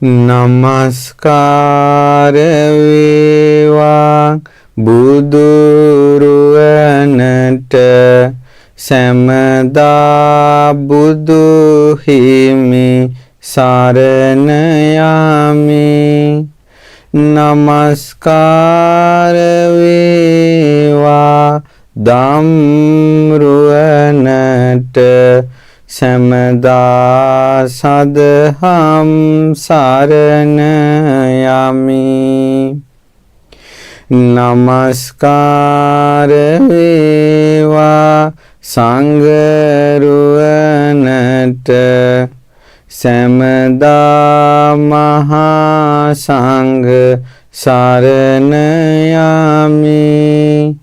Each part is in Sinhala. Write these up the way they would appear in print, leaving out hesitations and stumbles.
නමස්කාර වේවා බුදුරුවනට සැමදා බුදු හිමි සරණ යමි. නමස්කාර වේවා ධම්රුවනට සැමදා සදහම් සරණ යමි. නමස්කාර වේවා සංඝරුවනට සැමදා මහා සංඝ සරණ යමි.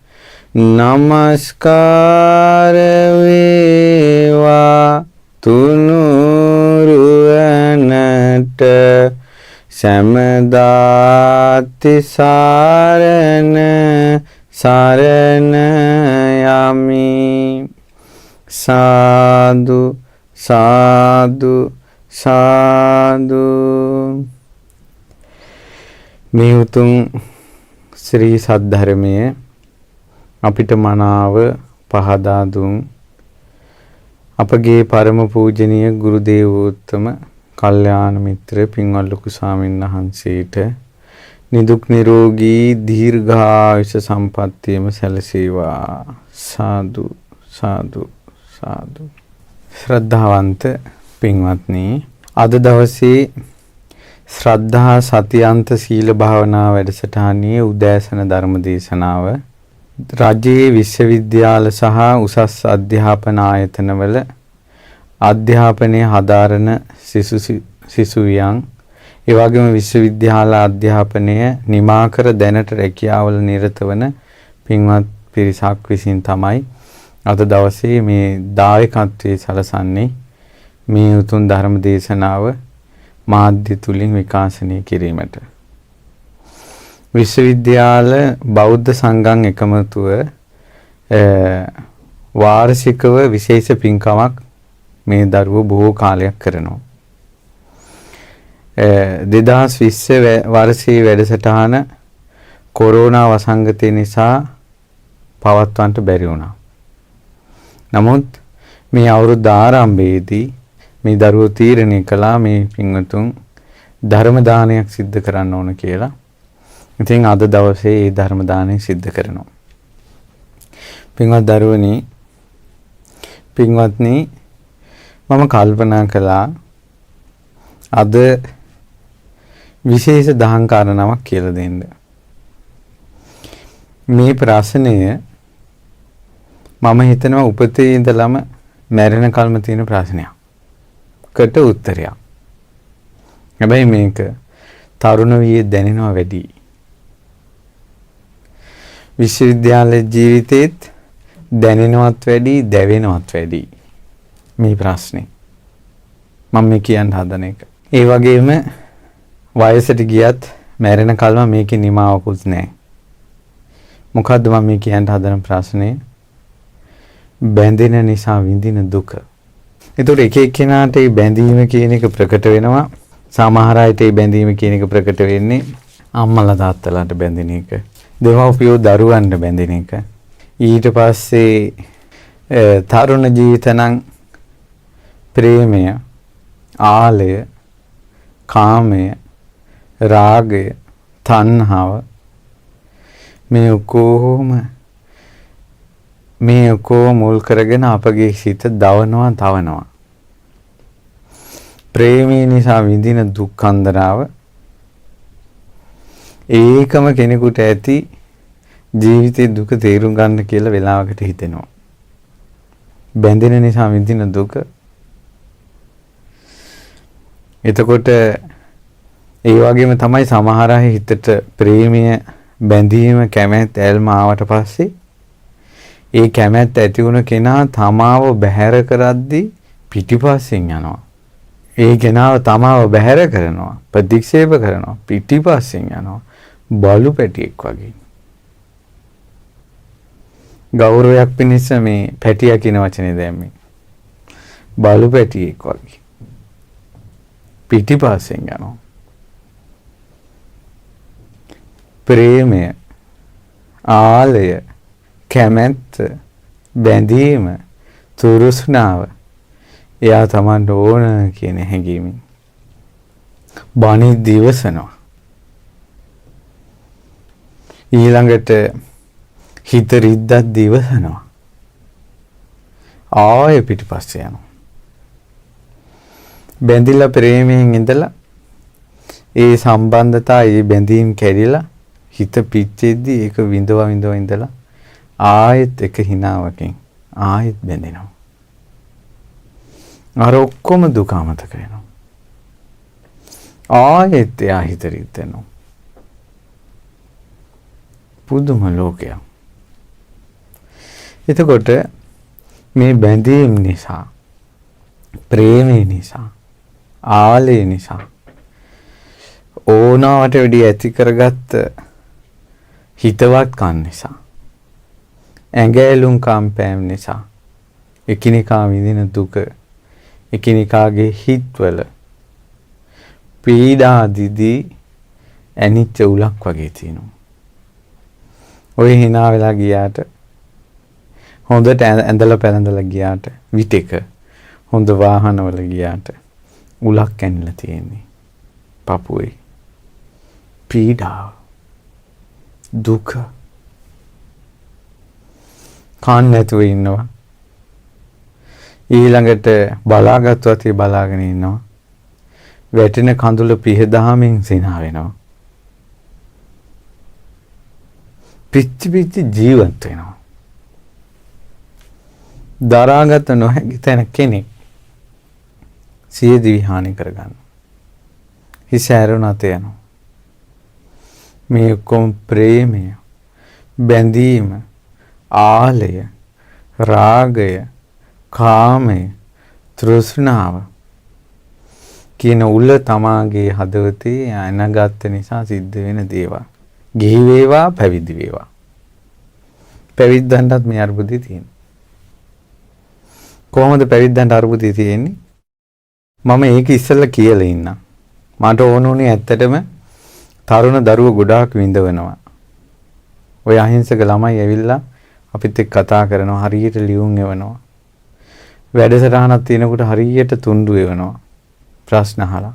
නමස්කාර වේවා තුනුරුවනට සැමදා තිසරණ සරණ යමි. සාදු සාදු සාදු. මේ උතුම් ශ්‍රී සද්ධර්මයේ අපිට මනාව පහදා දුන් අපගේ පරම පූජනීය ගුරු දේවෝත්තම කල්යාණ මිත්‍ර පින්වත් ලොකු ස්වාමීන් වහන්සේට නිදුක් නිරෝගී දීර්ඝායුෂ සම්පන්නියම සැලසේවා. සාදු සාදු සාදු. ශ්‍රද්ධාවන්ත පින්වත්නි, අද දවසේ ශ්‍රද්ධා සතියන්ත සීල භාවනා වැඩසටහනේ උදෑසන ධර්ම දේශනාව රජයේ විශ්වවිද්‍යාල සහ උසස් අධ්‍යාපන ආයතනවල අධ්‍යාපනයේ හදාරන සිසුවියන් ඒ වගේම විශ්වවිද්‍යාල අධ්‍යාපනය නිමා කර දැනට රැකියාවල නිරත වන පින්වත් පිරිසක් විසින් තමයි අද දවසේ මේ දායකත්වයේ සලසන්නේ මේ උතුම් ධර්ම දේශනාව මාධ්‍ය තුලින් විකාශනය කිරීමට. විශ්වවිද්‍යාල බෞද්ධ සංඝම් එකමුතුව වාර්ෂිකව විශේෂ පින්කමක් මේ දරුවෝ බොහෝ කාලයක් කරනවා. 2020 වර්ෂයේ වැඩසටහන කොරෝනා වසංගතය නිසා පවත්වන්නට බැරි වුණා. නමුත් මේ අවුරුද්ද ආරම්භයේදී මේ දරුවෝ තීරණය කළා මේ පින්වතුන් ධර්ම දානයක් සිද්ධ කරන්න ඕන කියලා. ඉතින් අද දවසේ මේ ධර්ම දානය සිද්ධ කරනවා. පින්වත් දරුවනි, පින්වත්නි, මම කල්පනා කළා අද විශේෂ දහම් කාරණාවක් කියලා දෙන්න. මේ ප්‍රශ්නය මම හිතනවා උපතේ ඉඳලම මැරෙන කල්ම තියෙන ප්‍රශ්නයක්. කට උත්තරයක්. හැබැයි මේක තරුණ වියේ දැනෙනවා වැඩි. විශ්වවිද්‍යාල ජීවිතේත් දැනෙනවත් වැඩි, දැවෙනවත් වැඩි මේ ප්‍රශ්නේ. මම මේ කියන්න හදන එක. ඒ වගේම වයසට ගියත් මැරෙන කල්ම මේකේ නිමාවකුත් නැහැ. මොකද්ද මම මේ කියන්න හදන ප්‍රශ්නේ? බැඳෙන නිසා විඳින දුක. ඒතකොට එක එක්කෙනාට මේ බැඳීම කියන එක ප්‍රකට වෙනවා. සමහර අයට මේ බැඳීම කියන එක ප්‍රකට වෙන්නේ අම්මලා තාත්තලාට බැඳෙන එක. දෙමව්පියෝ දරුවන්ට බැඳෙන එක. ඊට පස්සේ තරුණ ජීවිත නම් ප්‍රේමය, ආලය, කාමය, රාගය, තණ්හාව මේ ඔක්කොම මුල් කරගෙන අපගේ සිත දවනවා, තවනවා. ප්‍රේමය නිසා විඳින දුක් අන්දරාව ඒකම කෙනෙකුට ඇති ජීවිතේ දුක තේරුම් ගන්න කියලා වෙලාවකට හිතෙනවා. බැඳෙන නිසා විඳින දුක. එතකොට ඒ වගේම තමයි සමහර අය හිතට ප්‍රේමය, බැඳීම, කැමැත්ත, ඇල්ම ආවට පස්සේ ඒ කැමැත්ත ඇති වුණ කෙනා තමාව බැහැර කරද්දී පිටිපස්සෙන් යනවා. ඒ කෙනාව තමාව බැහැර කරනවා, ප්‍රතික්ෂේප කරනවා, පිටිපස්සෙන් යනවා. බලු පැටියෙක් වගේ. ගෞරවයක් පිණිස මේ පැටියා කියන වචනේ දැම්මේ. බලු පැටියෙක් වගේ. පිටිපස්සෙන් යනවා. ප්‍රේමය, ආලය, කැමැත්ත, බැඳීම, තෘෂ්ණාව එයා තමන්ට ඕන කියන හැඟීමෙන් බණි දිවසනවා. ඊළඟට හිත රිද්දක් දිවසනවා. ආයෙ පිටිපස්සේ යනවා. බැඳිලා ප්‍රේමයෙන් ඉඳලා ඒ සම්බන්ධතා ඒ බැඳීම් කැඩිලා හිත පිච්චෙද්දි ඒක විඳව ඉඳලා ආයෙත් එක හිනාවකින් ආයෙත් බැඳෙනවා. අර ඔක්කොම දුක අමතක වෙනවා. ආයෙත් එයා හිත රිද්දෙනවා. පුදුම ලෝකයක්. එතකොට මේ බැඳීම් නිසා, ප්‍රේමය නිසා, ආලය නිසා ඕනාවට වැඩි ඇති කරගත්ත හිතවත්කම් නිසා, ඇඟැලුම් කම්පෑම් නිසා එකිනෙකා විඳින දුක, එකිනෙකාගේ හිත්වල පීඩා දිදී ඇනිච්ච උලක් වගේ තියෙනවා. ඔය hina වෙලා ගියාට, හොඳට ඇඳලා පැළඳලා ගියාට, විටක හොඳ වාහනවල ගියාට උලක් ඇනිලා තියෙන්නේ. පපුවේ පීඩාව, දුක. කන් නැතුව ඉන්නවා. ඊළඟට බලාගත්වත් ඒ බලාගෙන ඉන්නවා. වැටෙන කඳුල පිහදාමින් සිනා වෙනවා. පිච්චි ජීවත් වෙනවා. දරාගත නොහැකි තැන කෙනෙක් සිය දිවි හානි කරගන්න. හිස ඇරුණත යනවා. මේ ඔක්කොම ප්‍රේමය, බැඳීම, ආලය, රාගය, කාමය, තෘෂ්ණාව කියන උල තමාගේ හදවතේ ඇනගත්ත නිසා සිද්ධ වෙන දේවල්. ගිහි වේවා පැවිදි වේවා. පැවිද්දන්ටත් මේ අර්බුදය තියෙනවා. කොහොමද පැවිද්දන්ට අර්බුදය තියෙන්නේ? මම ඒක ඉස්සෙල්ලා කියලා ඉන්නම්. මට ඕන උනේ ඇත්තටම තරුණ දරුවෝ ගොඩාක් විඳවනවා. ඔය අහිංසක ළමයි ඇවිල්ලා අපිත් එක්ක කතා කරනවා, හරියට ලියුම් එවනවා. වැඩසටහනක් තියෙනකොට හරියට තුන්ඩු එවනවා. ප්‍රශ්න අහලා.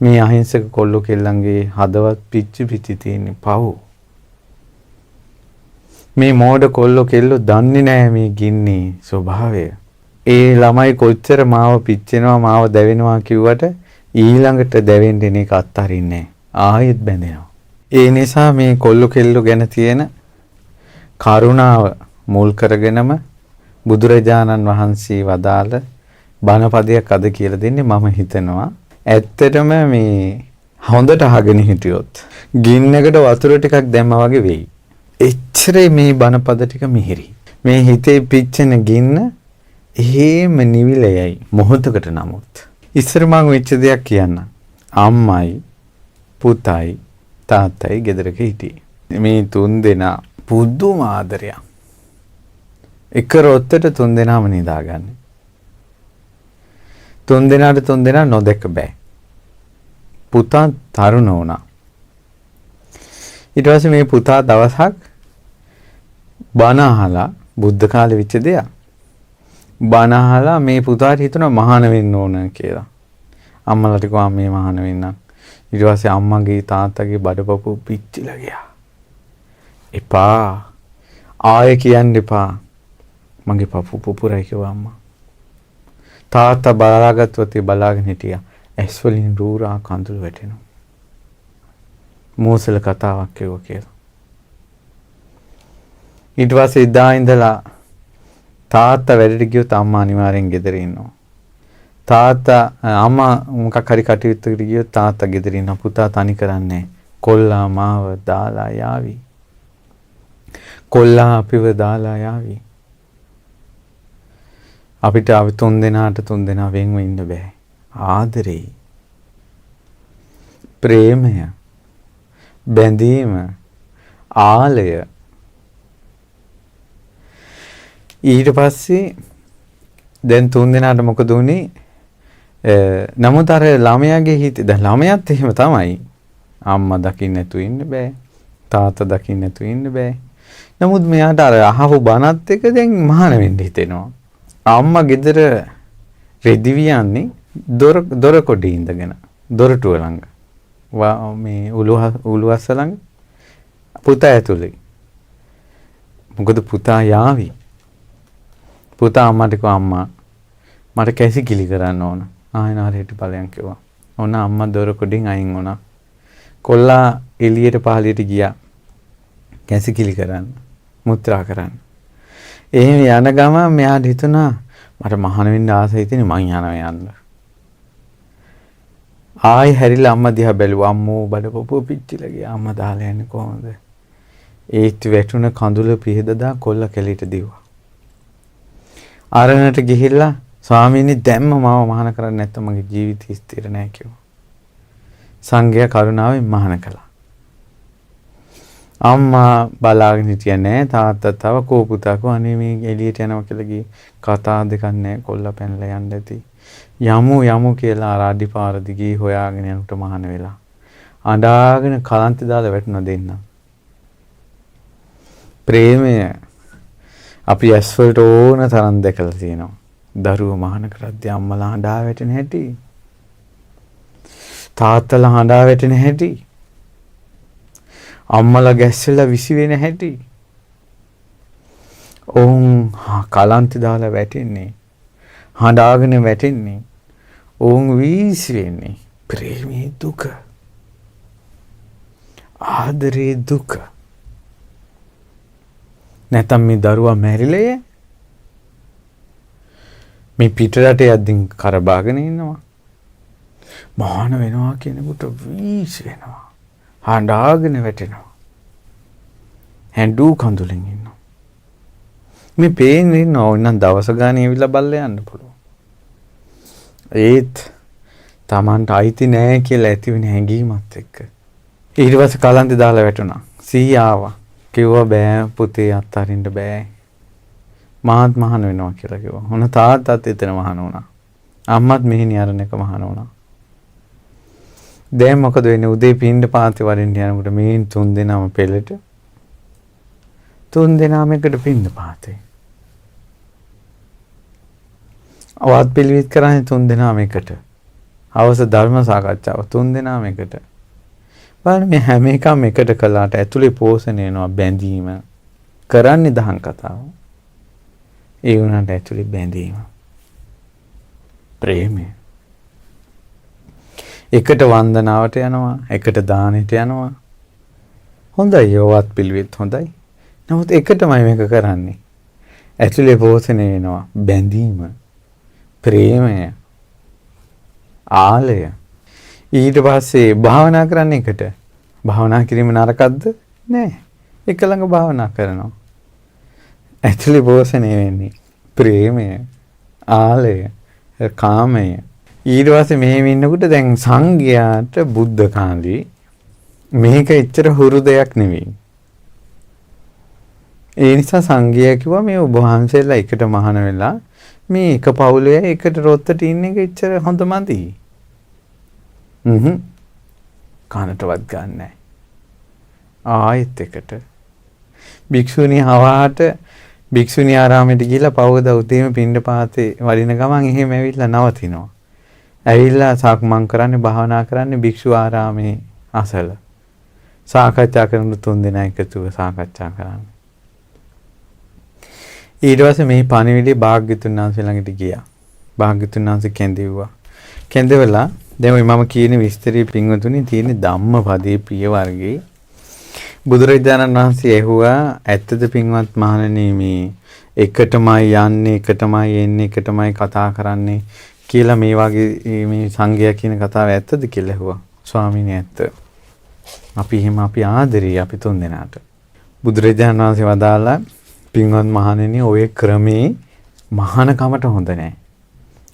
මේ අහිංසක කොල්ලෝ කෙල්ලන්ගේ හදවත් පිච්චි තියෙන පව්. මේ මෝඩ කොල්ලෝ කෙල්ලෝ දන්නේ නැහැ මේ ගින්නේ ස්වභාවය. ඒ ළමයි කොච්චර මාව පිච්චෙනවා, මාව දැවෙනවා කිව්වට ඊළඟට දැවෙන්න එන එක අත්හරින්නේ ආයෙත් බැඳෙනවා. ඒ නිසා මේ කොල්ලෝ කෙල්ලෝ ගැන තියෙන කරුණාව මුල් කරගෙනම බුදුරජාණන් වහන්සේ වදාළ බණපදයක් අද කියලා දෙන්නේ. මම හිතනවා ඇත්තටම මේ හොඳට අහගෙන හිටියොත් ගින්නකට වතුර ටිකක් දැම්මා වගේ වෙයි. එච්චරේ මේ බණපද ටික මිහිරි. මේ හිතේ පිච්චෙන ගින්න එහෙම නිවිලයයි මොහොතකට. නමුත් ඉස්සර මම වෙච්ච දෙයක් කියන්න. අම්මයි පුතයි තාත්තයි ගෙදරක හිටියේ. මේ තුන් දෙනා පුදුම ආදරයක්. එක රොත්තට තුන් දෙනාම නිදාගන්නේ. තුන් දෙනා නොදැක බෑ. පුතා තරුණ වුණා. ඊට පස්සේ මේ පුතා දවසක් බණ අහලා, බුද්ධ කාලේ වෙච්ච දෙයක්. බණ අහලා මේ පුතාට හිතුණා මහාන වෙන්න ඕන කියලා. අම්මලාට කිව්වා මේ මහාන වෙන්න. ඊට පස්සේ අම්මගේ තාත්තගේ බඩපපුව පිච්චිලා ගියා. එපා. ආයෙ කියන්න එපා. මගේ පපුව පුපුරයි කිව්වා අම්මා. තාත්තා බලාගත්වත් ඒ බලාගෙන හිටියා. ඇස් වලින් රූරා කඳුළු වැටෙනවා. මෝසල කතාවක් කිව්වා කියලා. ඊට පස්සේ එදා ඉඳලා තාත්තා වැඩට ගියොත් අම්මා අනිවාර්යෙන් ගෙදර ඉන්නවා. තාත්තා අම්මා මොකක් හරි කටයුත්තකට ගියොත් තාත්තා ගෙදර ඉන්නවා. පුතා තනි කරන්නේ. කොල්ලා මාව දාලා යාවි. කොල්ලා අපිව දාලා යාවි. අපිට තුන් දෙනා වෙන්ව ඉන්න බෑ. ආදරේ, ප්‍රේමය, බැඳීම, ආලය. ඊට පස්සේ දැන් තුන් දෙනාට මොකද උනේ? නමුත් අර ළමයාගේ හිත, දැන් ළමයාත් එහෙම තමයි. අම්මා දකින්න නැතුව ඉන්න බෑ. තාත්තා දකින්න නැතුව ඉන්න බෑ. නමුත් මෙයාට අර අහපු බණත් එක දැන් මහාන වෙන්න හිතෙනවා. අම්මා ගෙදර රෙදි වියන්නේ දොර කොටේ ඉඳගෙන දොරටුව ළඟ. මේ උළුවස්ස ළඟ පුතා ඇතුලේ. මොකද පුතා යාවි. පුතා අම්මට කිව්වා අම්මා මට කැසිකිලි කරන්න ඕන. ආයෙනාරේට ඵලයන් කිව්වා. ඕන අම්මා දොර කොටින් අයින් වුණා. කොල්ලා එළියට පහළියට ගියා. කැසිකිලි කරන්න. මුත්‍රා කරන්න. එහෙම යන ගම මෙයාට හිතුණා මට මහාන වෙන්න ආසයි තියෙන මං යනවා යන්න. ආයි හැරිලා අම්මා දිහා බැලුවා. අම්මෝ බඩපොපුව පිච්චිලා ගියා. අම්මා දාලා යන්නේ කොහොමද? ඒත් වැටුණ කඳුල පිහදදා කොල්ල කෙලිට දිව්වා. ආරණට ගිහිල්ලා ස්වාමීනි දැම්ම මාව මහාන කරන්නේ නැත්නම් මගේ ජීවිතය ස්ථිර නැහැ කිව්වා. සංඝයා කරුණාවෙන් මහාන කළා. අම්මා බලාගෙන හිටියේ නෑ. තාත්තා තව කෝපුතා කෝ අනේ මේ එළියට යනවා කියලා ගියේ. කතා දෙකක් නෑ. කොල්ලා පැනලා යන්න ඇති. යමු කියලා අර අඩිපාර දිගේ හොයාගෙන යනකොට මහාන වෙලා. අඬාගෙන කලන්තේ දාලා වැටුණා දෙන්න. ප්‍රේමය අපි ඇස්වලට ඕන තරම් දැකලා තියෙනවා. දරුවෝ මහාන කරද්දී අම්මලා හඬා වැටෙන හැටි. තාත්තලා හඬා වැටෙන හැටි. අම්මලා ගැස්සෙලා විසි වෙන හැටි. ඔවුන් කලන්තේ දාලා වැටෙන්නේ. හඬාගෙන වැටෙන්නේ. ඔවුන් විසි වෙන්නේ. ප්‍රේමී දුක. ආදරේ දුක. නැතම් මේ දරුවා මැරිලේ මේ පිටරට යද්දී කරබාගෙන ඉන්නවා. මහාන වෙනවා කියනකොට වීසි වෙනවා. හඬාගෙන වැටෙනවා. හැඬු කඳුලෙන් ඉන්නවා. මේ පේන්නේ ඉන්නවා. ඕනනම් දවස ගානේ ඇවිල්ලා බල්ලා යන්න පුළුවන්. ඒත් Tamanට අයිති නෑ කියලා ඇති වෙන හැඟීමත් එක්ක ඊට පස්සේ කලන්තේ දාලා වැටුණා. සීයා ආවා. කිව්වා බෑ පුතේ අත්හරින්න බෑ. මාත් මහාන වෙනවා කියලා කිව්වා. මොන තාත්තත් එතන මහාන වුණා. අම්මත් මෙහෙණි අරන එක මහාන වුණා. දැන් මොකද වෙන්නේ? උදේ පින්ඩ පාතේ වරින්න යනකොට මේ තුන් දෙනාම පෙළට. තුන් දෙනාම එකට පින්ඩ පාතේ. අවත් පිළිවිත් කරන්නේ තුන් දෙනාම එකට. අවස ධර්ම සාකච්ඡාව තුන් දෙනාම එකට. බලන්න මේ හැම එකම එකට කළාට ඇතුලේ පෝෂණය වෙනවා බැඳීම. කරන්නේ දහම් කතාව. ඒ වුණාට ඇතුලේ බැඳීම. ප්‍රේමය. එකට වන්දනාවට යනවා, එකට දානෙට යනවා. හොඳයි යෝවත් පිළිවෙත් හොඳයි. නමුත් එකටමයි මේක කරන්නේ. ඇතුලේ පෝෂණය වෙනවා බැඳීම, ප්‍රේමය, ආලය. ඊට පස්සේ භාවනා කරන්න එකට. භාවනා කිරීම නරකක්ද? නෑ. එක ළඟ භාවනා කරනවා. ඇතුලේ පෝෂණය වෙන්නේ ප්‍රේමය, ආලය, කාමය. ඊට පස්සේ මෙහෙම ඉන්නකොට දැන් සංඝයාට බුද්ධ කාලේ මේක එච්චර හුරු දෙයක් නෙවෙයි. ඒ නිසා සංඝයා කිව්වා මේ ඔබ වහන්සේලා එකට මහාන වෙලා මේ එක පවුලේ එකට රොත්තට ඉන්න එක එච්චර හොඳ මදි. කනටවත් ගන්නෑ. ආයෙත් එකට. භික්ෂුණී හවාට භික්ෂුණී ආරාමයට ගිහිල්ලා පවුද උදේම පින්ඩ පාතේ වඩින ගමන් එහෙම ඇවිල්ලා නවතිනවා. ඇවිල්ලා සක්මන් කරන්නේ භාවනා කරන්නේ භික්ෂු ආරාමේ අසල. සාකච්ඡා කරන තුන් දෙනා එකතුව සාකච්ඡා කරන්නේ. ඊට පස්සේ මේ පණිවිඩේ භාග්‍යතුන් වහන්සේ ළඟට ගියා. භාග්‍යතුන් වහන්සේ කැඳෙව්වා. කැඳෙවලා දැන් ඔය මම කියන විස්තරي පින්වතුනි තියෙන ධම්මපදයේ ප්‍රිය වර්ගයේ බුදුරජාණන් වහන්සේ ඇහුවා ඇත්තද පින්වත් මහණෙනි මේ එකටමයි යන්නේ එකටමයි එන්නේ එකටමයි කතා කරන්නේ කියලා මේ වගේ මේ සංඝයා කියන කතාව ඇත්තද කියලා ඇහුවා. ස්වාමීනි ඇත්ත. අපි ආදරේ අපි තුන් දෙනාට. බුදුරජාණන් වහන්සේ වදාලා පින්වත් මහණෙනි ඔය ක්‍රමේ මහානකමට හොඳ නැහැ.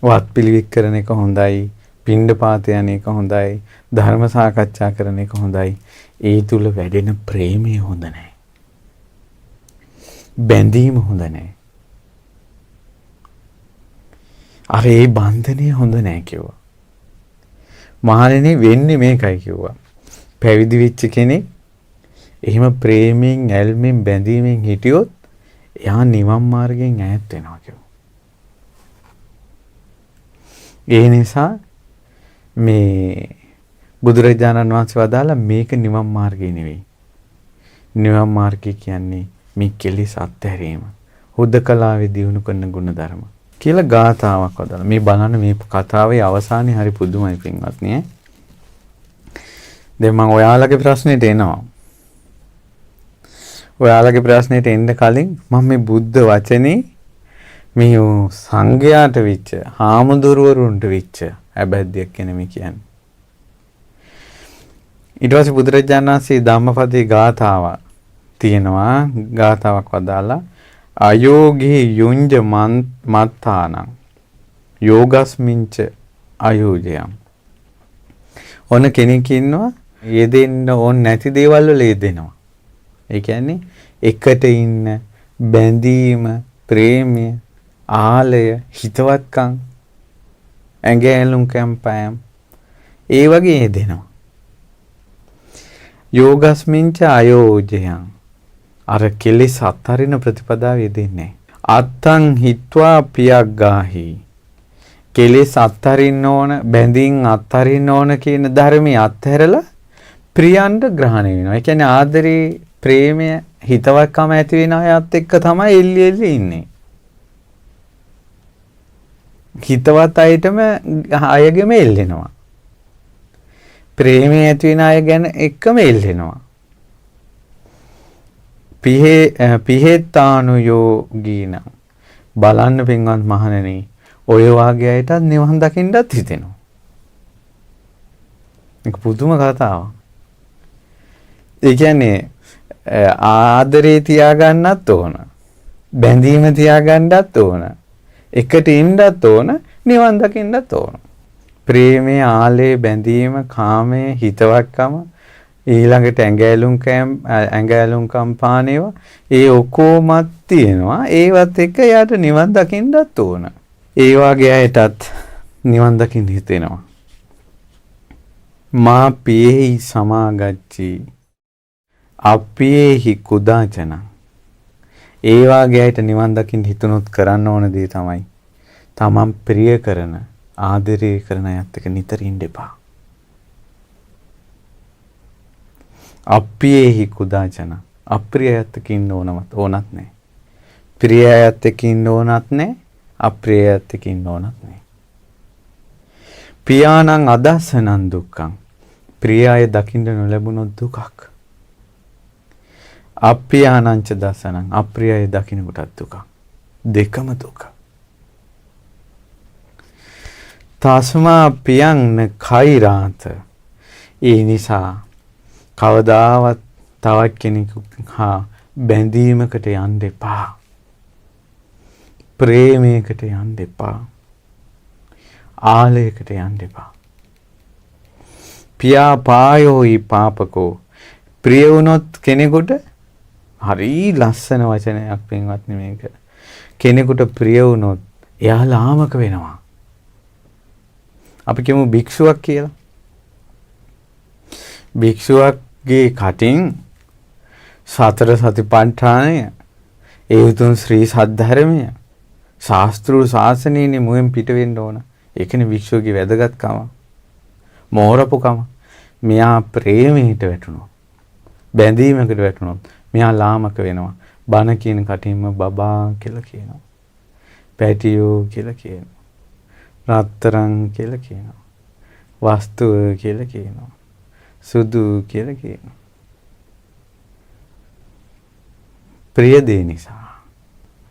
වත් පිළිවික් කරන එක හොඳයි. පින්ඩ පාත යන එක හොඳයි. ධර්ම සාකච්ඡා කරන එක හොඳයි. ඒ තුල වැඩෙන ප්‍රේමය හොඳ නැහැ. බැඳීම හොඳ නැහැ. අර ඒ බන්ධනය හොඳ නැහැ කිව්වා. මහණෙනි වෙන්නේ මේකයි කිව්වා. පැවිදි වෙච්ච කෙනෙක් එහෙම ප්‍රේමයෙන් ඇල්මෙන් බැඳීමෙන් හිටියොත් එයා නිවන් මාර්ගයෙන් ඈත් වෙනවා කියනවා. ඒ නිසා මේ බුදුරජාණන් වහන්සේ වදාලා මේක නිවන් මාර්ගය නෙවෙයි. නිවන් මාර්ගය කියන්නේ මේ කෙලෙස් අත්හැරීම. හුදකලාවේ දියුණු කරන ගුණධර්ම කියලා ගාථාවක් වදාලා. මේ බලන්න මේ කතාවේ අවසානයේ හරි පුදුමයි පින්වත්නි ඈ. දැන් මම ඔයාලගේ ප්‍රශ්නෙට එනවා. ඔයාලගේ ප්‍රශ්නෙට එන්න කලින් මම මේ බුද්ධ වචනේ මේ සංඝයාට වෙච්ච, හාමුදුරුවරුන්ට වෙච්ච අබැද්දයක් කියන මේ කියන්නේ. ඊට පස්සේ බුදුරජාණන් වහන්සේ ධම්මපදයේ ගාථාව තියෙනවා. ගාථාවක් වදාලා අයෝගේ යුංජ මත්තානං යෝගස්මින්ච අයෝජයම්. ඔන්න කෙනෙක් ඉන්නවා යෙදෙන්න ඕන නැති දේවල් වල යෙදෙනවා. ඒ කියන්නේ එකට ඉන්න බැඳීම, ප්‍රේමය, ආලය, හිතවත්කම්, ඇඟැලුම් කැම්පයම් ඒ වගේ යෙදෙනවා. යෝගස්මින්ච අයෝජයං අර කෙලෙස් අත්හරින ප්‍රතිපදාව යෙදෙන්නේ. අත්තං හිත්වා පියග්ගාහි කෙලෙස් අත්හරින්න ඕන, බැඳීම් අත්හරින්න ඕන කියන ධර්මයේ අත්හැරලා ප්‍රියන්ට ග්‍රහණය වෙනවා. ඒ කියන්නේ ආදරේ, ප්‍රේමය, හිතවත්කම ඇති වෙන අයත් එක්ක තමයි එල්ලි එල්ලි ඉන්නේ. හිතවත් අයටම අයගෙම එල්ලෙනවා. ප්‍රේමය ඇති වෙන අය ගැන එක්කම එල්ලෙනවා. පිහෙත්තානුයෝගීන බලන්න පින්වත් මහණෙනි, ඔය වාගේ අයටත් නිවන් දකින්නත් හිතෙනවා. ඒක පුදුම කතාවක්. ඒ කියන්නේ ආදරේ තියාගන්නත් ඕන, බැඳීම තියාගන්නත් ඕන, එකට ඉන්නත් ඕන, නිවන් දකින්නත් ඕන. ප්‍රේමයේ, ආලේ, බැඳීම, කාමයේ, හිතවත්කම, ඊළඟට ඇඟැලුම් කම්පානේව ඒ ඔක්කොමත් තියෙනවා. ඒවත් එක්ක යාට නිවන් දකින්නත් ඕන. ඒ වගේ අයටත් නිවන් දකින්න හිතෙනවා. මා පියෙහි සමාගච්ඡී අප්පියෙහි කුදාචන. ඒ වගේ අයට නිවන් දකින්න හිතුනොත් කරන්න ඕන දේ තමයි තමන් ප්‍රිය කරන, ආදරය කරන අයත් එක්ක නිතර ඉන්න එපා. අප්පියෙහි කුදාචන. අප්‍රිය අයත් එක්ක ඉන්න ඕනත් නැහැ. ප්‍රිය අයත් එක්ක ඉන්න ඕනත් නැහැ. අප්‍රිය අයත් එක්ක ඉන්න ඕනත් නැහැ. පියාණං අදස්සනං දුක්ඛං. ප්‍රිය අය දකින්න නොලැබුණොත් දුකක්. අප්පියාණංච දසනං. අප්‍රිය අය දකින්න කොටත් දුකක්. දෙකම දුක. තස්මා පියං කෛරාත. ඒ නිසා කවදාවත් තවත් කෙනෙකු හා බැඳීමකට යන්න එපා. ප්‍රේමයකට යන්න එපා. ආලයකට යන්න එපා. පියා පායෝයි පාපකෝ. ප්‍රිය වුණොත් කෙනෙකුට හරි ලස්සන වචනයක් පින්වත්නි මේක. කෙනෙකුට ප්‍රිය වුණොත් එයා ලාමක වෙනවා. අපි කියමු භික්ෂුවක් කියලා. භික්ෂුවක්ගේ කටින් සතර සතිපට්ඨානය, ඒ උතුම් ශ්‍රී සද්ධර්මය, ශාස්ත්‍රීය ශාසනයනේ මුවෙන් පිට වෙන්න ඕන. ඒකනේ භික්ෂුවගේ වැදගත්කම. මෝරපුකම. මෙයා ප්‍රේමයට වැටුණොත්, බැඳීමකට වැටුණොත් මෙයා ලාමක වෙනවා. බණ කියන කටින්ම බබා කියලා කියනවා. පැටියෝ කියලා කියනවා. රත්තරන් කියලා කියනවා. වස්තුව කියලා කියනවා. සුදු කියලා කියනවා. ප්‍රිය දේ නිසා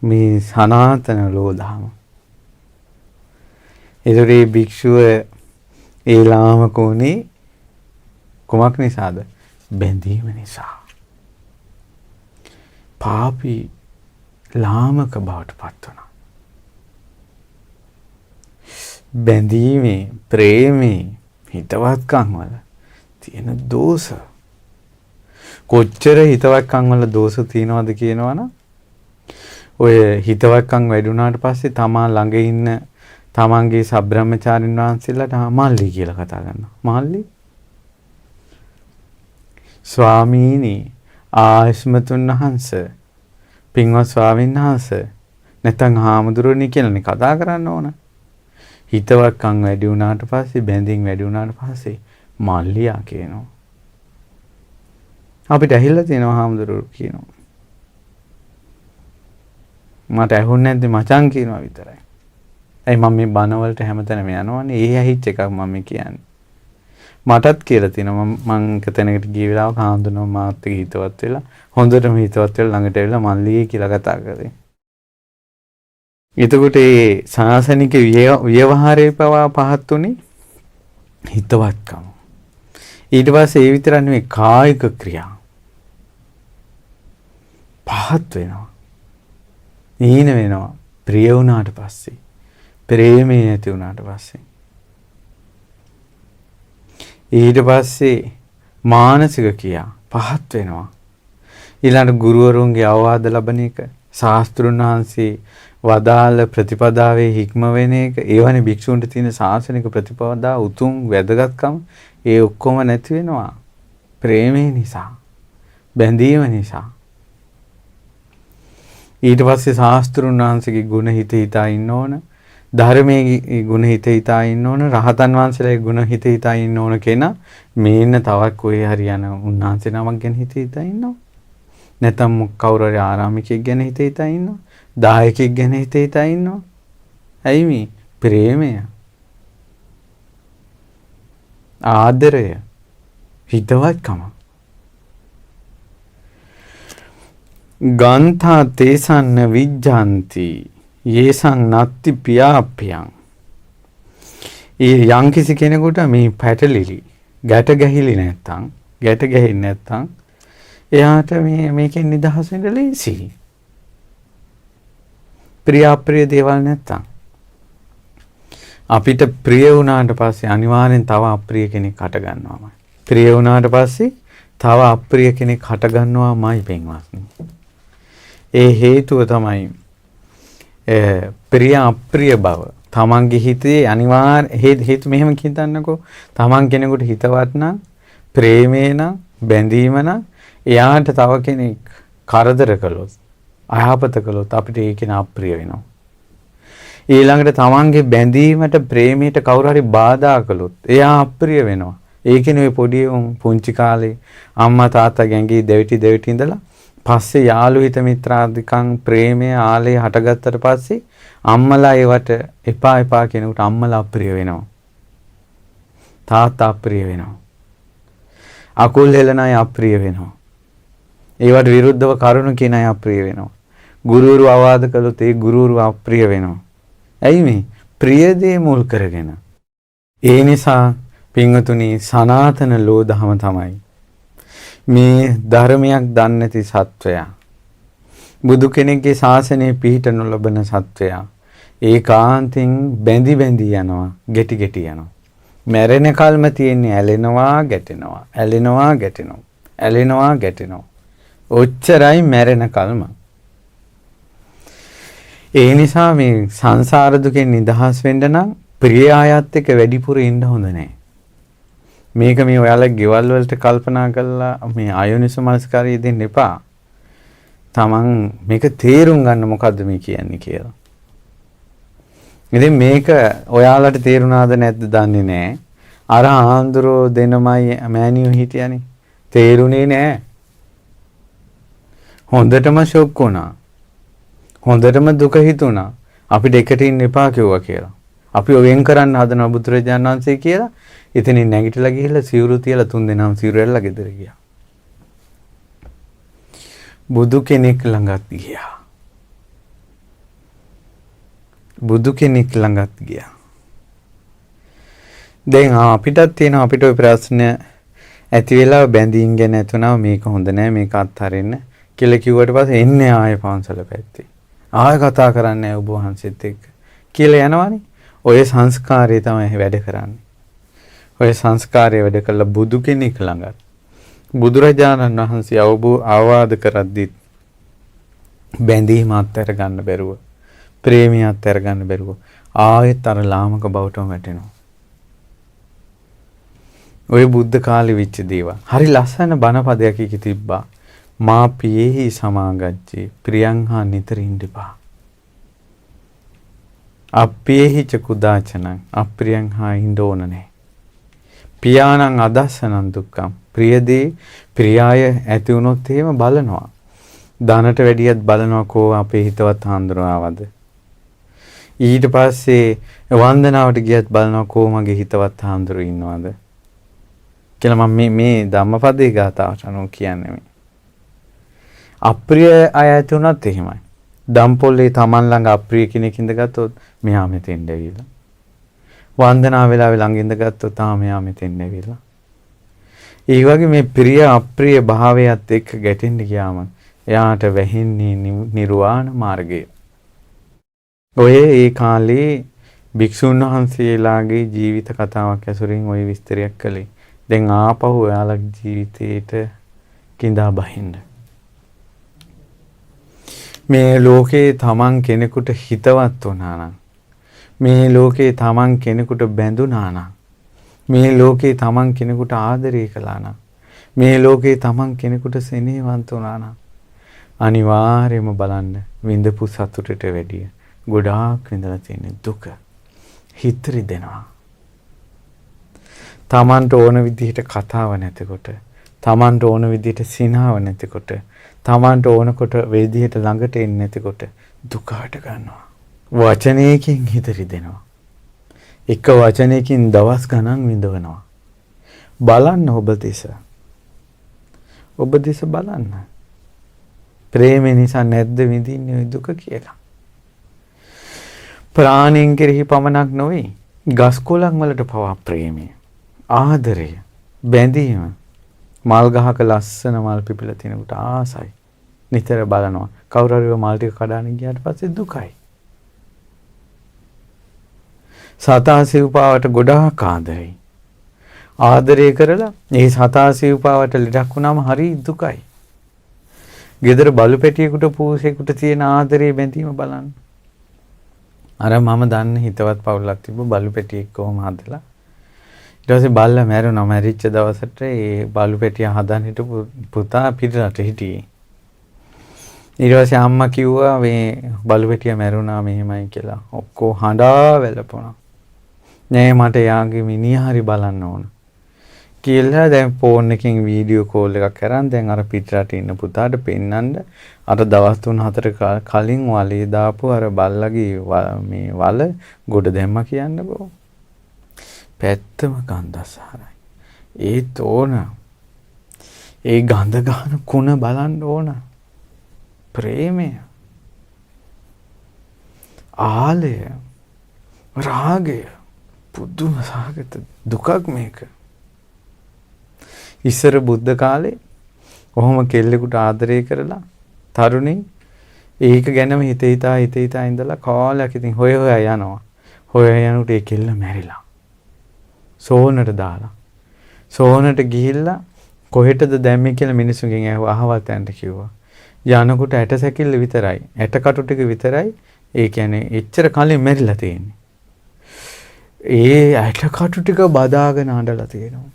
මේ සනාතන ලෝධාම. ඒතරේ භික්ෂුව ඒ ලාමකෝනේ කුමක් නිසාද? බැඳීම නිසා. පාපී ලාමක බවට පත් වුණා. බැඳීමේ, ප්‍රේමේ, හිතවත්කම් වල තියෙන දෝෂ. කොච්චර හිතවත්කම් වල දෝෂ තියෙනවද කියනවනම් ඔය හිතවත්කම් වැඩි වුණාට පස්සේ තමා ළඟ ඉන්න තමන්ගේ සබ්‍රහ්මචාරින් වහන්සේලාට මල්ලි කියලා කතා කරනවා. මල්ලි ස්වාමීනි ආයස්මතුන් වහන්සේ පින්වත් ස්වාමීන් වහන්සේ නැත්නම් හාමුදුරුවනේ කියලානේ කතා කරන්න ඕන. හිතවත්කම් වැඩි වුණාට පස්සේ බැඳීම් වැඩි වුණාට පස්සේ මල්ලියා කියනවා. අපිට ඇහිලා තියෙනවා හාමුදුරුවෝ කියනවා. මට ඇහුන්නේ නැද්ද මචං කියනවා විතරයි. ඇයි මම මේ බණ වලට හැමතැනම යනවනේ. ඒ ඇහිච්ච එකක් මම කියන්නේ. මටත් කියලා තියෙනවා මම තැනකට ගිය වෙලාවක හාමුදුරුවෝ මාත් එක්ක හිතවත් වෙලා හොඳටම හිතවත් වෙලා ළඟට ඇවිල්ලා මල්ලියේ කියලා කතා කරේ. එතකොට මේ සාසනික ව්‍යවහාරයේ පවා පහත් උනේ හිතවත්කම. ඊට පස්සේ ඒ විතර නෙවෙයි කායික ක්‍රියා පහත් වෙනවා. ඊන වෙනවා ප්‍රිය වුණාට පස්සේ. ප්‍රේමේ නැති වුණාට පස්සේ. ඊට පස්සේ මානසික ක්‍රියා පහත් වෙනවා. ඊළඟ ගුරුවරුන්ගේ අවවාද ලබන එක, ශාස්ත්‍රුන් වහන්සේ වදාළ ප්‍රතිපදාවේ හික්ම වෙන එක, ඒවනේ භික්ෂුන්ට තියෙන ශාසනික ප්‍රතිපදා උතුම් වැදගත්කම ඒ ඔක්කොම නැති වෙනවා. ප්‍රේමේ නිසා, බැඳීම නිසා. ඊට පස්සේ ශාස්ත්‍රුන් වහන්සේගේ ගුණ හිතා ඉන්න ඕන, ධර්මයේ ගුණ හිතා ඉන්න ඕන, රහතන් වහන්සේලාගේ ගුණ හිතා ඉන්න ඕන කෙනා මේන්න තවක් කොහේ හරි යන උන්වහන්සේ නමක් ගැන හිතා ඉන්නවා. නැත්නම් කවුරු හරි ආරාමිකයෙක් ගැන හිතා ඉන්නවා. දායකයෙක් ගැන හිතා ඉන්නවා. ඇයි මේ ප්‍රේමය, ආදරය, හිතවත්කම. ගන්ථා තේසන්න විජ්ජන්ති යේසං නත්ති පියාප්පියං. ඒ යම් කිසි කෙනෙකුට මේ පැටලිලි ගැට ගැහිලි නැත්තම්, ගැට ගැහෙන්නේ නැත්තම් එයාට මේකෙන් නිදහස් වෙන්න ලේසියි. ප්‍රිය අප්‍රිය දේවල් නැත්තම් අපිට ප්‍රිය වුණාට පස්සේ අනිවාර්යෙන් තව අප්‍රිය කෙනෙක් හට ගන්නවාමයි. ප්‍රිය වුණාට පස්සේ තව අප්‍රිය කෙනෙක් හට ගන්නවාමයි පින්වත්නි. ඒ හේතුව තමයි ප්‍රිය අප්‍රිය බව. තමන්ගේ හිතේ අනිවාර්ය හේතු මෙහෙම හිතන්නකෝ. තමන් කෙනෙකුට හිතවත් නම්, ප්‍රේමේ නම්, බැඳීම නම් එයාට තව කෙනෙක් කරදර කළොත්, අයහපත කළොත් අපිට ඒක අප්‍රිය වෙනවා. ඊළඟට තමන්ගේ බැඳීමට, ප්‍රේමයට කවුරු හරි බාධා කළොත් එයා අප්‍රිය වෙනවා. ඒකනේ ඔය පොඩි පුංචි කාලේ අම්මා තාත්තා ගැඟේ දෙවිටි ඉඳලා පස්සේ යාළු හිත මිත්‍රාදිකං ප්‍රේමය ආලේ හටගත්තට පස්සේ අම්මලා ඒවට එපා කෙනෙකුට අම්මලා අප්‍රිය වෙනවා. තාත්තා අප්‍රිය වෙනවා. අකුල් හෙලන අය අප්‍රිය වෙනවා. ඒවට විරුද්ධව කරුණු කියන අය අප්‍රිය වෙනවා. ගුරුවරු අවවාද කළොත් ඒ ගුරුවරු අප්‍රිය වෙනවා. ඇයි මේ? ප්‍රිය දේ මුල් කරගෙන. ඒ නිසා පින්වතුනි සනාතන ලෝධහම තමයි මේ ධර්මයක් දන්නේ නැති සත්වයා, බුදු කෙනෙක්ගේ ශාසනය පිහිට නොලබන සත්වයා ඒකාන්තයෙන් බැඳි යනවා, ගැටි යනවා. මැරෙන කල්ම තියෙන්නේ ඇලෙනවා ගැටෙනවා, ඇලෙනවා ගැටෙනවා, ඇලෙනවා ගැටෙනවා. ඔච්චරයි මැරෙන කල්ම. ඒ නිසා මේ සංසාර දුකෙන් නිදහස් වෙන්න නම් ප්‍රිය ආයත් එක්ක වැඩිපුර ඉන්න හොඳ නැහැ. මේක මේ ඔයාලා ගෙවල් වලට කල්පනා කරලා මේ ආයෝනිසෝ මනස්කාරය දෙන්න එපා. තමන් මේක තේරුම් ගන්න මොකද්ද මේ කියන්නේ කියලා. ඉතින් මේක ඔයාලට තේරුණාද නැද්ද දන්නේ නැහැ. අර ආන්දරෝ දෙනමයි මෑනියෝ හිටියනේ. තේරුණේ නැහැ. හොඳටම ෂොක් වුණා. හොඳටම දුක හිතුණා. අපිට එකට ඉන්න එපා කිව්වා කියලා. අපි වෙන් කරන්න හදන බුදුරජාණන් වහන්සේ කියලා එතනින් නැගිටලා ගිහිල්ලා සිවුරු තියලා 3 දෙනාම සිවුරු ඇරලා ගෙදර ගියා. බුදු කෙනෙක් ළඟත් ගියා. බුදු කෙනෙක් ළඟත් ගියා. දැන් අපිටත් තියෙනවා අපිට ওই ප්‍රශ්න ඇති වෙලා බැඳීම් ගැන ඇතුණා මේක හොඳ නෑ මේක අත්හරින්න කියලා කිව්වට පස්සේ එන්නේ ආයෙ පන්සල පැත්තේ. ආයෙ කතා කරන්නේ ඔබ වහන්සේත් එක්ක කියලා යනවනේ. ඔය සංස්කාරය තමයි වැඩ කරන්නේ. ඔය සංස්කාරය වැඩ කළා බුදු කෙනෙක් ළඟත්. බුදුරජාණන් වහන්සේ අවවාද කරද්දිත් බැඳීම අත්හැර ගන්න බැරුව, ප්‍රේමිය අත්හැර ගන්න බැරුව ආයෙත් අර ලාමක බවටම වැටෙනවා. ඔය බුද්ධ කාලේ වෙච්ච දේවල්. හරි ලස්සන බණ පදයක් එකේ තිබ්බා. මා පියෙහි සමාගච්ඡේ ප්‍රියං හා නිතර ඉඳපා. අප්පියෙහි ච කුදාචනං අප්‍රියං හා ඉන්න ඕන නැහැ. පියාණං අදස්සනං දුක්ඛං ප්‍රියදී ප්‍රියාය ඇති වුණොත් එහෙම බලනවා. ධනට වැඩියත් බලනවා කෝ අපේ හිතවත් හාමුදුරුවවද. ඊට පස්සේ වන්දනාවට ගියත් බලනවා කෝ මගේ හිතවත් හාමුදුරුවෝ ඉන්නවද කියලා මම මේ ධම්මපදයේ ගාතාවට අනුව කියන්නේ මේ. අප්‍රිය අය ඇති වුණත් එහෙමයි. දම්පොල්ලේ Taman ළඟ අප්‍රිය කෙනෙක් ඉඳගත්තොත් මෙහා මෙතෙන්ද ඇවිල්ලා. වන්දනා වෙලාවේ ළඟ ඉඳගත්තොත් මෙහා මෙතෙන්ද ඇවිල්ලා. ඒ වගේ මේ ප්‍රිය අප්‍රිය භාවයත් එක්ක ගැටෙන්න ගියාම එයාට වැහෙන්නේ නිර්වාණ මාර්ගය. ඔය ඒ කාලේ භික්ෂුන් වහන්සේලාගේ ජීවිත කතාවක් ඇසුරින් ওই විස්තරයක් කළේ. දැන් ආපහු ඔයාලගේ ජීවිතේට කිඳා බහින්න. මේ ලෝකේ තමන් කෙනෙකුට හිතවත් වුණා නම්, මේ ලෝකේ තමන් කෙනෙකුට බැඳුනා නම්, මේ ලෝකේ තමන් කෙනෙකුට ආදරය කළා නම්, මේ ලෝකේ තමන් කෙනෙකුට සෙනෙහවන්ත වුණා නම් අනිවාර්යයෙන්ම බලන්න විඳපු සතුටට වැඩිය ගොඩාක් විඳලා තියෙන දුක හිත රිදෙනවා. තමන්ට ඕන විදිහට කතාව නැතිකොට, තමන්ට ඕන විදිහට සිනාව නැතිකොට, තමන්ට ඕනකොට වේදිහට ළඟට එන්නේ නැතිකොට දුක හට ගන්නවා. වචනයකින් හිත රිදෙනවා. එක වචනයකින් දවස් ගණන් විඳවනවා. බලන්න ඔබ දෙස. ඔබ දෙස බලන්න. ප්‍රේමය නිසා නැද්ද විඳින්නේ දුක කියලා. ප්‍රාණීන් කෙරෙහි පමණක් නොවේ. ගස් කොළන් වලට පවා ප්‍රේමය, ආදරය, බැඳීම. මල් ගහක ලස්සන මල් පිපිලා තිනකොට ආසයි. නිතර බලනවා. කවුරු හරි මල් ටික කඩාගෙන ගියාට පස්සේ දුකයි. සතා සිව්පාවට ගොඩාක් ආදරෙයි. ආදරය කරලා මේ සතා සිව්පාවට ලඩක් වුණාම හරි දුකයි. ගෙදර බලු පැටියෙකුට පූසෙකුට තියෙන ආදරේ බැඳීම බලන්න. අර මම දන්න හිතවත් පවුලක් තිබ්බ බලු පැටියෙක් කොහොම හදලා ඊට පස්සේ බල්ලා මැරුණා. මැරිච්ච දවසට ඒ බලු පැටිය හදන්න හිටපු පුතා පිටරට හිටියේ. ඊට පස්සේ අම්මා කිව්වා මේ බලු පැටිය මැරුණා මෙහෙමයි කියලා. ඔක්කොම හඬා වැළපුණා. නෑ මට යාගේ මිනිහා හරි බලන්න ඕන කියලා දැන් ෆෝන් එකකින් වීඩියෝ කෝල් එකක් කරන් දැන් අර පිටරට ඉන්න පුතාට පෙන්නන්න අර දවස් 3-4 කලින් වලේ දාපු අර බල්ලගේ මේ වල ගොඩ දැම්මා කියන්නකෝ. පැත්තම ගන්ධසාරයි. ඒත් ඕන. ඒ ගඳ ගන්න කුණ බලන්න ඕන. ප්‍රේමය, ආලය, රාගය, පුදුම සහගත දුකක් මේක. ඉස්සර බුද්ධ කාලේ කොහොම කෙල්ලෙකුට ආදරය කරලා තරුණින් ඒක ගැනම හිතා ඉඳලා කාලයක් ඉතින් හොය යනවා. හොය යනකොට ඒ කෙල්ල මැරිලා. සෝනට දාලා. සෝනට ගිහිල්ලා කොහෙටද දැම්මේ කියලා මිනිස්සුන්ගෙන් ඇහුවා. අහවල් තැනට කිව්වා. යනකොට ඇට සැකිල්ල විතරයි. ඇට කටු ටික විතරයි. ඒ කියන්නේ එච්චර කලින් මැරිලා තියෙන්නේ. ඒ ඇට කටු ටික බදාගෙන අඬලා තියෙනවා.